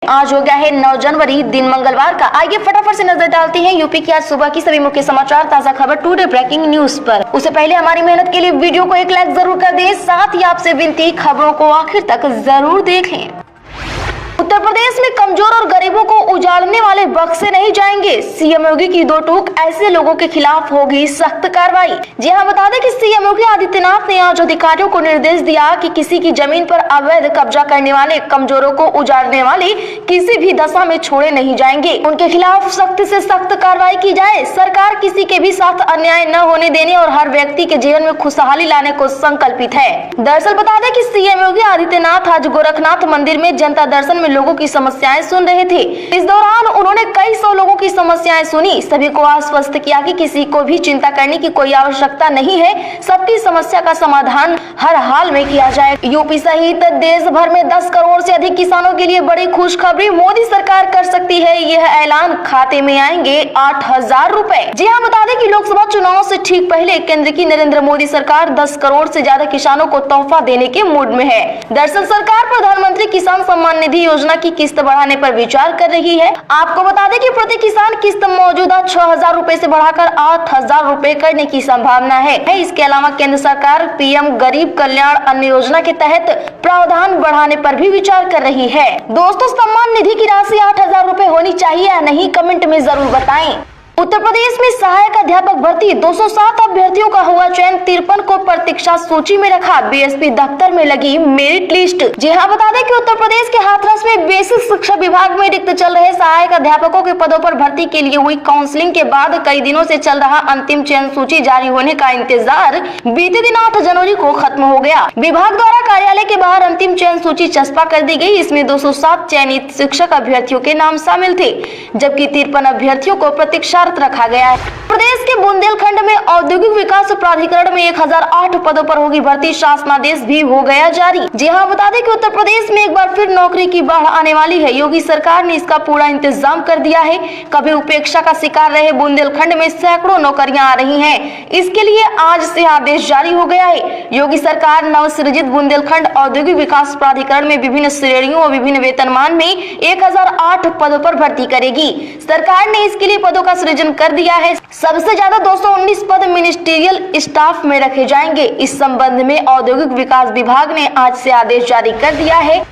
आज हो गया है 9 जनवरी, दिन मंगलवार का। आइए फटाफट से नजर डालते हैं यूपी की आज सुबह की सभी मुख्य समाचार, ताजा खबर टुडे ब्रेकिंग न्यूज पर। उससे पहले हमारी मेहनत के लिए वीडियो को एक लाइक जरूर कर दें, साथ ही आपसे विनती, खबरों को आखिर तक जरूर देखें। उत्तर प्रदेश में कमजोर और गरीबों को उजाड़ने वाले बख्शे नहीं जाएंगे, सीएम योगी की दो टूक, ऐसे लोगों के खिलाफ होगी सख्त कार्रवाई। जी हां, बता दें कि सीएम योगी आदित्यनाथ ने आज अधिकारियों को निर्देश दिया कि किसी की जमीन पर अवैध कब्जा करने वाले, कमजोरों को उजाड़ने वाले किसी भी दशा में छोड़े नहीं जाएंगे। उनके खिलाफ सख्त से सख्त कार्रवाई की जाए। सरकार किसी के भी साथ अन्याय न होने देने और हर व्यक्ति के जीवन में खुशहाली लाने को संकल्पित है। दरअसल बता दें कि सीएम योगी आदित्यनाथ आज गोरखनाथ मंदिर में जनता दर्शन लोगों की समस्याएं सुन रहे थे। इस दौरान उन्होंने कई सौ लोगों की समस्याएं सुनी, सभी को आश्वस्त किया कि किसी को भी चिंता करने की कोई आवश्यकता नहीं है, सबकी समस्या का समाधान हर हाल में किया जाए। यूपी सहित देश भर में 10 करोड़ से अधिक किसानों के लिए बड़ी खुशखबरी, मोदी सरकार कर सकती है यह ऐलान, खाते में आएंगे 8,000 रुपए। जी हाँ, बता दें कि लोकसभा चुनाव से ठीक पहले केंद्र की नरेंद्र मोदी सरकार 10 करोड़ से ज्यादा किसानों को तोहफा देने के मूड में है। दरअसल सरकार प्रधानमंत्री किसान सम्मान निधि योजना की किस्त बढ़ाने पर विचार कर रही है। आपको बता दें कि प्रति किसान किस्त मौजूदा 6,000 रुपए से बढ़ाकर 8,000 रुपए करने की संभावना है। इसके अलावा केंद्र सरकार पीएम गरीब कल्याण अन्न योजना के तहत प्रावधान बढ़ाने पर भी विचार कर रही है। दोस्तों, सम्मान निधि की राशि 8,000 रुपए होनी चाहिए या नहीं, कमेंट में जरूर बताएं। उत्तर प्रदेश में सहायक अध्यापक भर्ती, 207 अभ्यर्थियों का हुआ चयन, 53 को प्रतीक्षा सूची में रखा, बीएसपी दफ्तर में लगी मेरिट लिस्ट। जी हाँ, बता दें कि उत्तर प्रदेश के हाथरस में बेसिक शिक्षा विभाग में रिक्त चल रहे सहायक अध्यापकों के पदों पर भर्ती के लिए हुई काउंसलिंग के बाद कई दिनों से चल रहा अंतिम चयन सूची जारी होने का इंतजार बीते दिन 8 जनवरी को खत्म हो गया। विभाग द्वारा कार्यालय के बाहर अंतिम चयन सूची चस्पा कर दी गई। इसमें 207 चयनित शिक्षक अभ्यर्थियों के नाम शामिल थे, जबकि 53 अभ्यर्थियों को प्रतीक्षा रखा गया है। प्रदेश के बुंदेलखंड में औद्योगिक विकास प्राधिकरण में 1008 पदों पर होगी भर्ती, शासनादेश भी हो गया जारी। जी हां, बता दें कि उत्तर प्रदेश में एक बार फिर नौकरी की बाढ़ आने वाली है। योगी सरकार ने इसका पूरा इंतजाम कर दिया है। कभी उपेक्षा का शिकार रहे बुंदेलखंड में सैकड़ों नौकरियां आ रही हैं। इसके लिए आज से आदेश जारी हो गया है। योगी सरकार नवसृजित बुंदेलखंड औद्योगिक विकास प्राधिकरण में विभिन्न श्रेणियों और विभिन्न वेतनमान में 1008 पदों पर भर्ती करेगी। सरकार ने इसके लिए पदों का सृजन कर दिया है। सबसे ज्यादा 219 पद मिनिस्ट्रियल स्टाफ में रखे जाएंगे। इस संबंध में औद्योगिक विकास विभाग ने आज से आदेश जारी कर दिया है।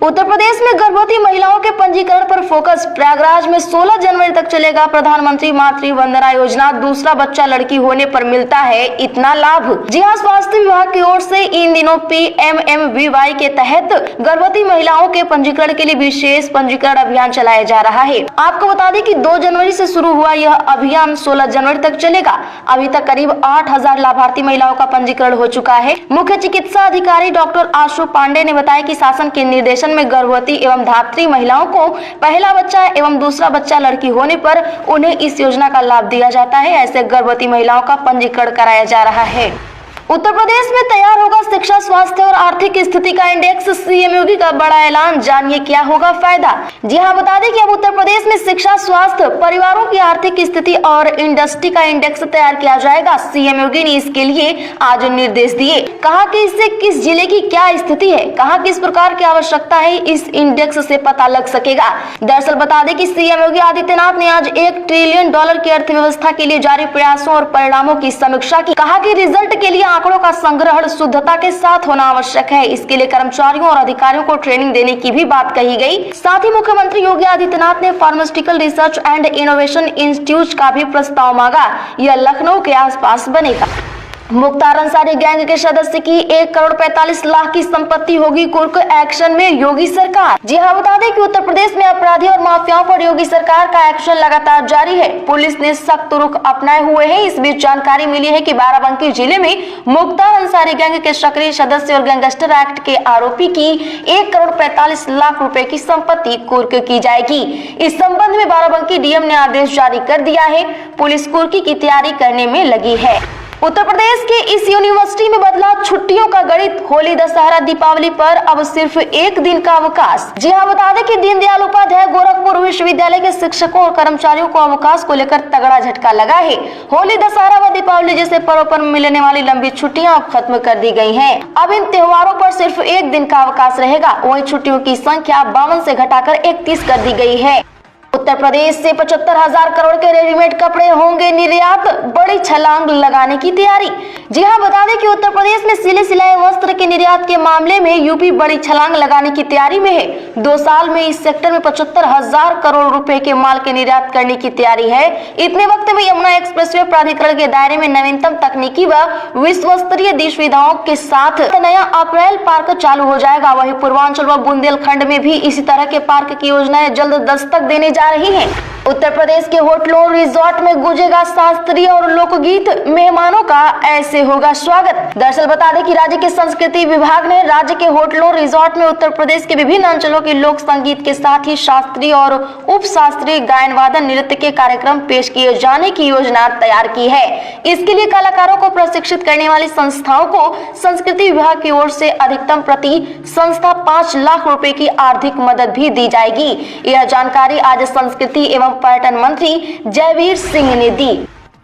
उत्तर प्रदेश में गर्भवती महिलाओं के पंजीकरण पर फोकस, प्रयागराज में 16 जनवरी तक चलेगा प्रधानमंत्री मातृ वंदना योजना, दूसरा बच्चा लड़की होने पर मिलता है इतना लाभ। जी हां, स्वास्थ्य विभाग की ओर से इन दिनों PMMVY के तहत गर्भवती महिलाओं के पंजीकरण के लिए विशेष पंजीकरण अभियान चलाया जा रहा है। आपको बता दें कि 2 जनवरी से शुरू हुआ यह अभियान 16 जनवरी तक चलेगा। अभी तक करीब 8,000 लाभार्थी महिलाओं का पंजीकरण हो चुका है। मुख्य चिकित्सा अधिकारी डॉक्टर आशु पांडे ने बताया कि शासन के निर्देशन में गर्भवती एवं धात्री महिलाओं को पहला बच्चा एवं दूसरा बच्चा लड़की होने पर उन्हें इस योजना का लाभ दिया जाता है। ऐसे गर्भवती महिलाओं का पंजीकरण कराया जा रहा है। उत्तर प्रदेश में तैयार होगा शिक्षा, स्वास्थ्य और आर्थिक स्थिति का इंडेक्स, सीएम योगी का बड़ा ऐलान, जानिए क्या होगा फायदा। जी हां, बता दें कि अब उत्तर प्रदेश में शिक्षा, स्वास्थ्य, परिवारों की आर्थिक स्थिति और इंडस्ट्री का इंडेक्स तैयार किया जाएगा। सीएम योगी ने इसके लिए आज निर्देश दिए। कहा कि इससे किस जिले की क्या स्थिति है, कहा किस प्रकार की आवश्यकता है, इस इंडेक्स से पता लग सकेगा। दरअसल बता दें कि सीएम योगी आदित्यनाथ ने आज $1 ट्रिलियन की अर्थव्यवस्था के लिए जारी प्रयासों और परिणामों की समीक्षा की। कहा कि रिजल्ट के लिए आंकड़ों का संग्रहण शुद्धता के साथ होना आवश्यक है। इसके लिए कर्मचारियों और अधिकारियों को ट्रेनिंग देने की भी बात कही गई। साथ ही मुख्यमंत्री योगी आदित्यनाथ ने pharmaceutical research and innovation institute का भी प्रस्ताव मांगा। यह लखनऊ के आसपास बनेगा। मुख्तार अंसारी गैंग के सदस्य की 1 करोड़ 45 लाख की संपत्ति होगी कुर्क, एक्शन में योगी सरकार। जी हां, बता दें कि उत्तर प्रदेश में अपराधियों और माफियाओं पर योगी सरकार का एक्शन लगातार जारी है। पुलिस ने सख्त रुख अपनाए हुए है। इस बीच जानकारी मिली है कि बाराबंकी जिले में मुख्तार अंसारी गैंग के सक्रिय सदस्य और गैंगस्टर एक्ट के आरोपी की 1 करोड़ 45 लाख रुपए की संपत्ति कुर्क की जाएगी। इस संबंध में बाराबंकी डीएम ने आदेश जारी कर दिया है। पुलिस कुर्की की तैयारी करने में लगी है। उत्तर प्रदेश के इस यूनिवर्सिटी में बदला छुट्टियों का गणित, होली, दशहरा, दीपावली पर अब सिर्फ 1 दिन का अवकाश। जी हां, बता दें कि दीनदयाल उपाध्याय गोरखपुर विश्वविद्यालय के शिक्षकों और कर्मचारियों को अवकाश को लेकर तगड़ा झटका लगा है। होली, दशहरा व दीपावली जैसे पर्वों पर मिलने वाली लंबी छुट्टियां अब खत्म कर दी गई हैं। अब इन त्योहारों पर सिर्फ एक दिन का अवकाश रहेगा। वहीं छुट्टियों की संख्या 52 से घटाकर 31 कर दी गई है। उत्तर प्रदेश से 75,000 करोड़ के रेडीमेड कपड़े होंगे निर्यात, बड़ी छलांग लगाने की तैयारी। जी हां, बता दें कि उत्तर प्रदेश में सिले सिलाए वस्त्र के निर्यात के मामले में यूपी बड़ी छलांग लगाने की तैयारी में है। 2 साल में इस सेक्टर में 75,000 करोड़ रुपए के माल के निर्यात करने की तैयारी है। इतने वक्त में यमुना एक्सप्रेसवे प्राधिकरण के दायरे में नवीनतम तकनीकी व विश्व स्तरीय सुविधाओं के साथ नया अप्रैल पार्क चालू हो जाएगा। वहीं पूर्वांचल व बुंदेलखंड में भी इसी तरह के पार्क की योजनाएं जल्द दस्तक देने जा रही है। उत्तर प्रदेश के होटलों रिजॉर्ट में गूंजेगा शास्त्रीय और लोकगीत, मेहमानों का ऐसे होगा स्वागत। दरअसल बता दें कि राज्य के संस्कृति विभाग ने राज्य के होटलों रिजॉर्ट में उत्तर प्रदेश के विभिन्न अंचलों के लोक संगीत के साथ ही शास्त्रीय और उप शास्त्रीय गायन वादन नृत्य के कार्यक्रम पेश किए जाने की योजना तैयार की है। इसके लिए कलाकारों को प्रशिक्षित करने वाली संस्थाओं को संस्कृति विभाग की ओर से अधिकतम प्रति संस्था 5 लाख रुपए की आर्थिक मदद भी दी जाएगी। यह जानकारी आज संस्कृति एवं पर्यटन मंत्री जयवीर सिंह ने दी।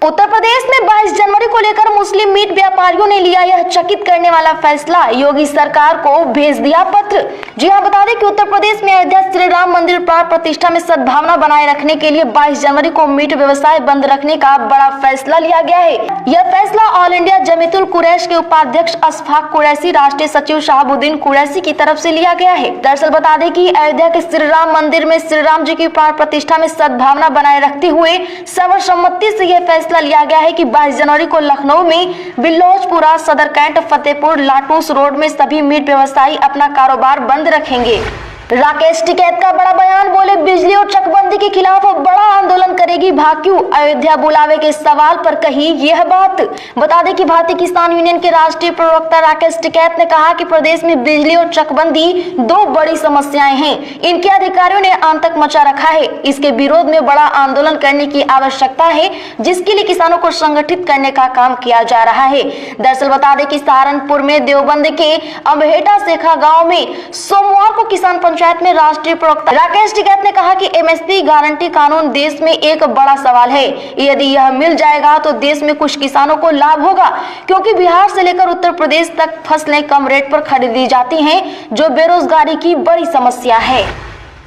उत्तर प्रदेश में 22 जनवरी को लेकर मुस्लिम मीट व्यापारियों ने लिया यह चकित करने वाला फैसला, योगी सरकार को भेज दिया पत्र। जी हां, बता दें कि उत्तर प्रदेश में अयोध्या श्री राम मंदिर प्राण प्रतिष्ठा में सद्भावना बनाए रखने के लिए 22 जनवरी को मीट व्यवसाय बंद रखने का बड़ा फैसला लिया गया है। यह फैसला ऑल इंडिया जमीयतुल कुरैश के उपाध्यक्ष अशफाक कुरैशी, राष्ट्रीय सचिव शहाबुद्दीन कुरैशी की तरफ से लिया गया है। दरअसल बता दें कि अयोध्या के श्री राम मंदिर में श्री राम जी की प्राण प्रतिष्ठा में सद्भावना बनाए रखते हुए सर्वसम्मति से यह फैसला लिया गया है कि 22 जनवरी को लखनऊ में बिल्लौचपुरा, सदर कैंट, फतेहपुर, लाटूस रोड में सभी मीट व्यवसायी अपना कारोबार बंद रखेंगे। राकेश टिकैत का बड़ा बयान, बोले बिजली और चकबंदी के खिलाफ बड़ा आंदोलन करेगी भाकियू, अयोध्या बुलावे के सवाल पर कही यह बात। बता दें कि भारतीय किसान यूनियन के राष्ट्रीय प्रवक्ता राकेश टिकैत ने कहा कि प्रदेश में बिजली और चकबंदी 2 बड़ी समस्याएं हैं, इनके अधिकारियों ने आतंक मचा रखा है। इसके विरोध में बड़ा आंदोलन करने की आवश्यकता है, जिसके लिए किसानों को संगठित करने का काम किया जा रहा है। दरअसल बता दें कि सहारनपुर में देवबंद के अम्बेटा सेखा गाँव में सोमवार को किसान पंचायत में राष्ट्रीय प्रवक्ता राकेश टिकैत ने कहा कि एमएसपी गारंटी कानून देश में एक बड़ा सवाल है। यदि यह मिल जाएगा तो देश में कुछ किसानों को लाभ होगा, क्योंकि बिहार से लेकर उत्तर प्रदेश तक फसलें कम रेट पर खरीदी जाती हैं, जो बेरोजगारी की बड़ी समस्या है।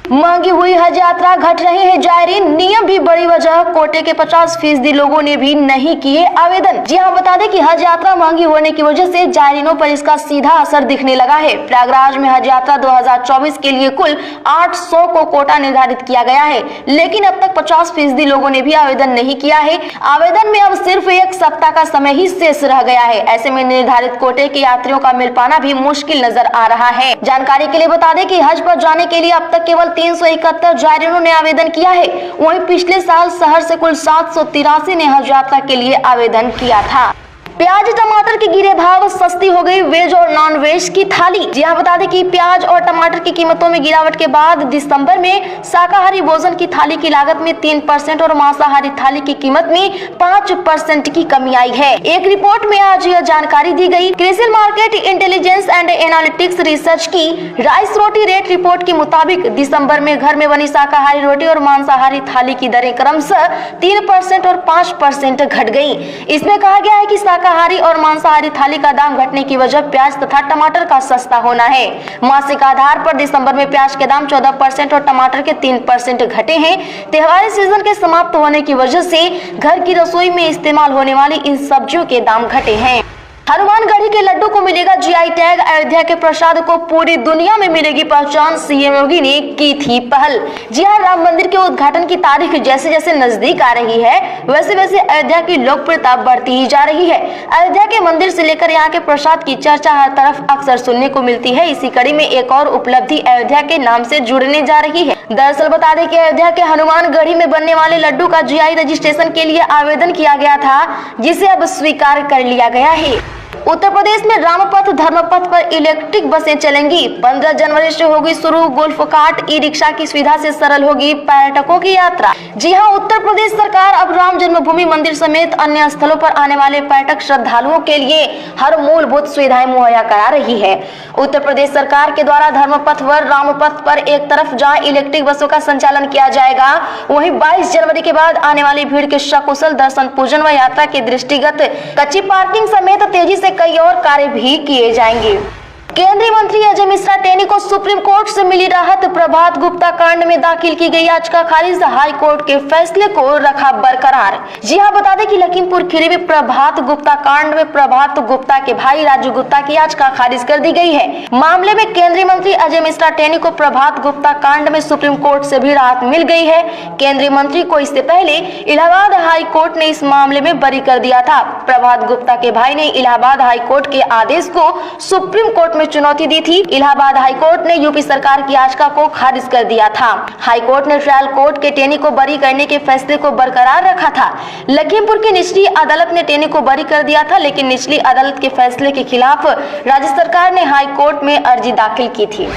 महंगी हुई हज यात्रा, घट रहे हैं जायरीन, नियम भी बड़ी वजह, कोटे के 50% लोगों ने भी नहीं किए आवेदन। जी हां, बता दें कि हज यात्रा महंगी होने की वजह से जायरीनों पर इसका सीधा असर दिखने लगा है। प्रयागराज में हज यात्रा 2024 के लिए कुल 800 को कोटा निर्धारित किया गया है, लेकिन अब तक 50% लोगों ने भी आवेदन नहीं किया है। आवेदन में अब सिर्फ 1 सप्ताह का समय ही शेष रह गया है। ऐसे में निर्धारित कोटे के यात्रियों का मिल पाना भी मुश्किल नजर आ रहा है। जानकारी के लिए बता दें कि हज पर जाने के लिए अब तक केवल 371 जायरीनों ने आवेदन किया है। वहीं पिछले साल शहर से कुल 783 ने हज यात्रा के लिए आवेदन किया था। प्याज टमाटर के गिरे भाव, सस्ती हो गई वेज और नॉन वेज की थाली। जी हाँ, बता दें कि प्याज और टमाटर की कीमतों में गिरावट के बाद दिसंबर में शाकाहारी भोजन की थाली की लागत में 3% और मांसाहारी थाली की कीमत में 5% की कमी आई है। एक रिपोर्ट में आज यह जानकारी दी गई। CRISIL market intelligence and analytics research की राइस रोटी रेट रिपोर्ट के मुताबिक दिसंबर में घर में बनी शाकाहारी रोटी और मांसाहारी थाली की दरें क्रमशः 3% और 5% घट गयी। इसमें कहा गया है कि शाकाहारी और मांसाहारी थाली का दाम घटने की वजह प्याज तथा टमाटर का सस्ता होना है। मासिक आधार पर दिसंबर में प्याज के दाम 14% और टमाटर के 3% घटे हैं। त्योहारी सीजन के समाप्त होने की वजह से घर की रसोई में इस्तेमाल होने वाली इन सब्जियों के दाम घटे हैं। हनुमानगढ़ी के लड्डू को मिलेगा जीआई टैग, अयोध्या के प्रसाद को पूरी दुनिया में मिलेगी पहचान, सीएम योगी ने की थी पहल। जी हां, राम मंदिर के उद्घाटन की तारीख जैसे जैसे नजदीक आ रही है, वैसे वैसे अयोध्या की लोकप्रियता बढ़ती ही जा रही है। अयोध्या के मंदिर से लेकर यहाँ के प्रसाद की चर्चा हर तरफ अक्सर सुनने को मिलती है। इसी कड़ी में एक और उपलब्धि अयोध्या के नाम से जुड़ने जा रही है। दरअसल बता दें कि अयोध्या के हनुमानगढ़ी में बनने वाले लड्डू का जीआई रजिस्ट्रेशन के लिए आवेदन किया गया था, जिसे अब स्वीकार कर लिया गया है। उत्तर प्रदेश में रामपथ धर्मपथ पर इलेक्ट्रिक बसें चलेंगी। 15 जनवरी से होगी शुरू गोल्फ कार्ट, ई रिक्शा की सुविधा से सरल होगी पर्यटकों की यात्रा। जी हां, उत्तर प्रदेश सरकार अब राम जन्मभूमि मंदिर समेत अन्य स्थलों पर आने वाले पर्यटक श्रद्धालुओं के लिए हर मूलभूत सुविधाएं मुहैया करा रही है। उत्तर प्रदेश सरकार के द्वारा धर्मपथ व रामपथ पर एक तरफ जहां इलेक्ट्रिक बसों का संचालन किया जाएगा, वहीं 22 जनवरी के बाद आने वाली भीड़ के सकुशल दर्शन, पूजन व यात्रा के दृष्टिगत कच्ची पार्किंग समेत तेजी से कई और कार्य भी किए जाएंगे। केंद्रीय मंत्री अजय मिश्रा टेनी को सुप्रीम कोर्ट से मिली राहत। प्रभात गुप्ता कांड में दाखिल की गई याचिका खारिज, हाई कोर्ट के फैसले को रखा बरकरार। जी हां, बता दें कि लखीमपुर खीरी में प्रभात गुप्ता कांड में प्रभात गुप्ता के भाई राजू गुप्ता की याचिका खारिज कर दी गई है। मामले में केंद्रीय मंत्री अजय मिश्रा टेनी को प्रभात गुप्ता कांड में सुप्रीम कोर्ट से भी राहत मिल गई है। केंद्रीय मंत्री को इससे पहले इलाहाबाद हाई कोर्ट ने इस मामले में बरी कर दिया था। प्रभात गुप्ता के भाई ने इलाहाबाद हाई कोर्ट के आदेश को सुप्रीम कोर्ट चुनौती दी थी। इलाहाबाद हाई कोर्ट ने यूपी सरकार की याचिका को खारिज कर दिया था। हाई कोर्ट ने ट्रायल कोर्ट के टेनी को बरी करने के फैसले को बरकरार रखा था। लखीमपुर की निचली अदालत ने टेनी को बरी कर दिया था, लेकिन निचली अदालत के फैसले के खिलाफ राज्य सरकार ने हाई कोर्ट में अर्जी दाखिल की थी।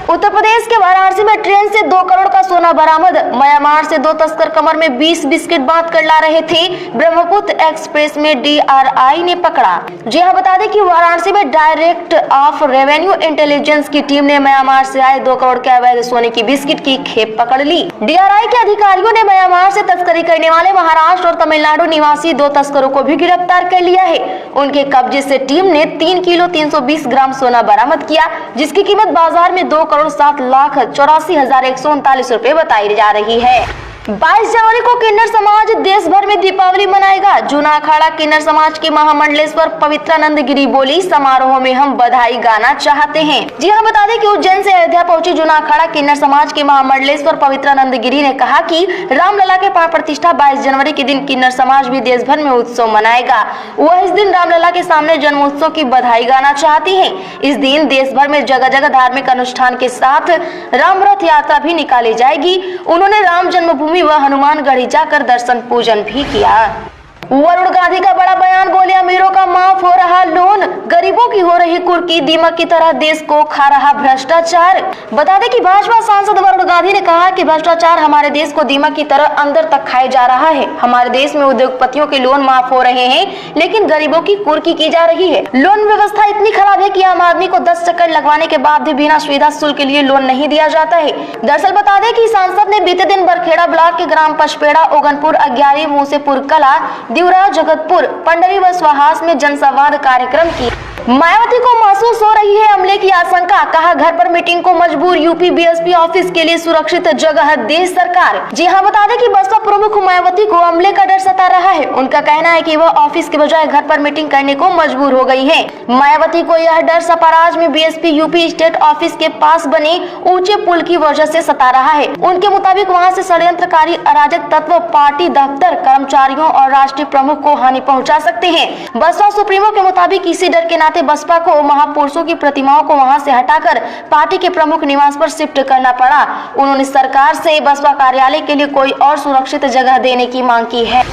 उत्तर प्रदेश के वाराणसी में ट्रेन से 2 करोड़ का सोना बरामद। म्यांमार से 2 तस्कर कमर में 20 बिस्किट बांध कर ला रहे थे। ब्रह्मपुत्र एक्सप्रेस में डीआरआई ने पकड़ा। जी हां, बता दें कि वाराणसी में डायरेक्ट ऑफ रेवेन्यू इंटेलिजेंस की टीम ने म्यांमार से आए 2 करोड़ के अवैध सोने की बिस्किट की खेप पकड़ ली। डीआरआई के अधिकारियों ने म्यांमार से तस्करी करने वाले महाराष्ट्र और तमिलनाडु निवासी 2 तस्करों को भी गिरफ्तार कर लिया है। उनके कब्जे से टीम ने 3 किलो 320 ग्राम सोना बरामद किया, जिसकी कीमत बाजार में 2,07,84,139 रुपए बताई जा रही है। 22 जनवरी को किन्नर समाज देश भर में दीपावली मनाएगा। जूना अखाड़ा किन्नर समाज की महामंडलेश्वर पवित्रानंद गिरी बोली, समारोह में हम बधाई गाना चाहते हैं। जी हां, बता दें कि उज्जैन से अयोध्या पहुंची जूना अखाड़ा किन्नर समाज के महामंडलेश्वर पवित्रानंद गिरी ने कहा कि रामलला के प्राण प्रतिष्ठा 22 जनवरी के दिन किन्नर समाज भी देश भर में उत्सव मनाएगा। वह इस दिन रामलला के सामने जन्मोत्सव की बधाई गाना चाहती है। इस दिन देश भर में जगह जगह धार्मिक अनुष्ठान के साथ राम रथ यात्रा भी निकाली जाएगी। उन्होंने राम जन्मभूमि व हनुमानगढ़ी जाकर दर्शन पूजन भी किया। वरुण गांधी का बड़ा बयान, बोले अमीरों का माफ हो रहा लोन, गरीबों की हो रही कुर्की, दीमक की तरह देश को खा रहा भ्रष्टाचार। बता दें कि भाजपा सांसद वरुण गांधी ने कहा कि भ्रष्टाचार हमारे देश को दीमक की तरह अंदर तक खाए जा रहा है। हमारे देश में उद्योगपतियों के लोन माफ हो रहे हैं, लेकिन गरीबों की कुर्की की जा रही है। लोन व्यवस्था इतनी खराब है कि आम आदमी को 10 चक्कर लगवाने के बाद भी बिना सुविधा शुल्क के लिए लोन नहीं दिया जाता है। दरअसल बता दें कि सांसद ने बीते दिन बरखेड़ा ब्लॉक के ग्राम पचपेड़ा, ओगनपुर, अग्यारी, मूसेपुर कला, दिवरा, जगतपुर, पंडरी व स्वाहास में जनसंवाद कार्यक्रम की। मायावती को महसूस हो रही है हमले की आशंका, कहा घर पर मीटिंग को मजबूर, यूपी बीएसपी ऑफिस के लिए सुरक्षित जगह दे सरकार। जी हां, बता दें कि बसपा प्रमुख मायावती को हमले का डर सता रहा है। उनका कहना है कि वह ऑफिस के बजाय घर पर मीटिंग करने को मजबूर हो गई है। मायावती को यह डर सपाराज में बीएसपी यूपी स्टेट ऑफिस के पास बने ऊंचे पुल की वजह से सता रहा है। उनके मुताबिक वहां से षड्यंत्रकारी अराजक तत्व पार्टी दफ्तर, कर्मचारियों और राष्ट्रीय प्रमुख को हानि पहुंचा सकते हैं। बसपा सुप्रीमो के मुताबिक इसी डर के नाते बसपा को महापुरुषों की प्रतिमाओं को वहां से हटाकर पार्टी के प्रमुख निवास पर शिफ्ट करना पड़ा। उन्होंने सरकार से बसपा कार्यालय के लिए कोई और सुरक्षित जगह देने की मांग की है।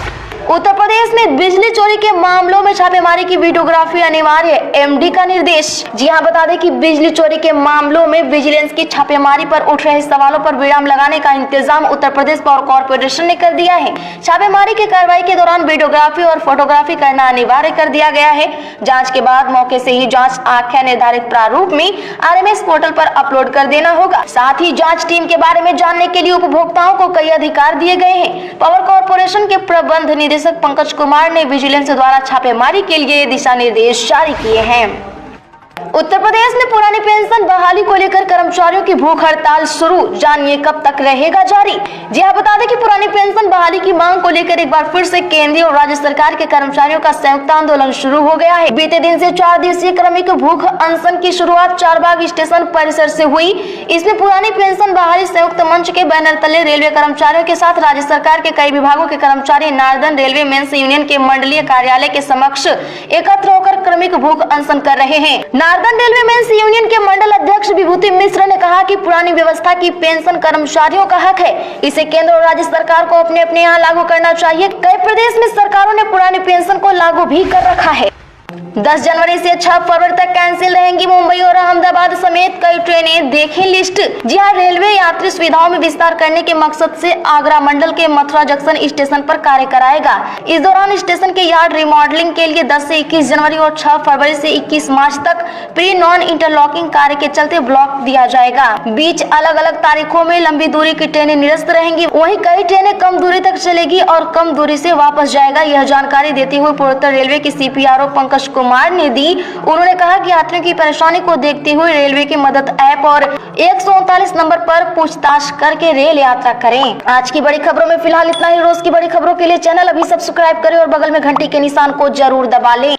उत्तर प्रदेश में बिजली चोरी के मामलों में छापेमारी की वीडियोग्राफी अनिवार्य, एमडी का निर्देश। जी हां, बता दें कि बिजली चोरी के मामलों में विजिलेंस की छापेमारी पर उठ रहे सवालों पर विराम लगाने का इंतजाम उत्तर प्रदेश पावर कॉर्पोरेशन ने कर दिया है। छापेमारी की कार्रवाई के दौरान वीडियोग्राफी और फोटोग्राफी करना अनिवार्य कर दिया गया है। जांच के बाद मौके से ही जांच आख्या निर्धारित प्रारूप में आरएमएस पोर्टल पर अपलोड कर देना होगा। साथ ही जांच टीम के बारे में जानने के लिए उपभोक्ताओं को कई अधिकार दिए गए हैं। पावर कॉर्पोरेशन के प्रबंध निदेशक पंकज कुमार ने विजिलेंस द्वारा छापेमारी के लिए दिशा निर्देश जारी किए हैं। उत्तर प्रदेश में पुरानी पेंशन बहाली को लेकर कर्मचारियों की भूख हड़ताल शुरू, जानिए कब तक रहेगा जारी। जी हां, बता दें कि पुरानी पेंशन बहाली की मांग को लेकर एक बार फिर से केंद्रीय और राज्य सरकार के कर्मचारियों का संयुक्त आंदोलन शुरू हो गया है। बीते दिन से 4 दिवसीय क्रमिक भूख अनशन की शुरुआत चारबाग स्टेशन परिसर से हुई। इसमें पुरानी पेंशन बहाली संयुक्त मंच के बैनर तले रेलवे कर्मचारियों के साथ राज्य सरकार के कई विभागों के कर्मचारी नार्दर्न रेलवे मेंस यूनियन के मंडलीय कार्यालय के समक्ष एकत्र होकर क्रमिक भूख अनशन कर रहे हैं। नार्दर्न रेलवे मेंस यूनियन के मंडल अध्यक्ष विभूति मिश्र ने कहा कि पुरानी व्यवस्था की पेंशन कर्मचारियों का हक है, इसे केंद्र और राज्य सरकार को अपने अपने यहाँ लागू करना चाहिए। कई प्रदेश में सरकारों ने पुरानी पेंशन को लागू भी कर रखा है। 10 जनवरी से 6 फरवरी तक कैंसिल रहेंगी मुंबई और अहमदाबाद समेत कई ट्रेनें, देखें लिस्ट। जी हां, रेलवे यात्री सुविधाओं में विस्तार करने के मकसद से आगरा मंडल के मथुरा जंक्शन स्टेशन पर कार्य कराएगा। इस दौरान स्टेशन के यार्ड रिमॉडलिंग के लिए 10 से 21 जनवरी और 6 फरवरी से 21 मार्च तक प्री नॉन इंटरलॉकिंग कार्य के चलते ब्लॉक दिया जाएगा। बीच अलग अलग तारीखों में लंबी दूरी की ट्रेनें निरस्त रहेंगी, वहीं कई ट्रेनें कम दूरी तक चलेगी और कम दूरी से वापस जाएगा। यह जानकारी देते हुए पूर्वोत्तर रेलवे के CPRO पंकज कुमार ने दी। उन्होंने कहा कि यात्रियों की परेशानी को देखते हुए रेलवे की मदद ऐप और 139 नंबर पर पूछताछ करके रेल यात्रा करें। आज की बड़ी खबरों में फिलहाल इतना ही। रोज की बड़ी खबरों के लिए चैनल अभी सब्सक्राइब करें और बगल में घंटी के निशान को जरूर दबा लें।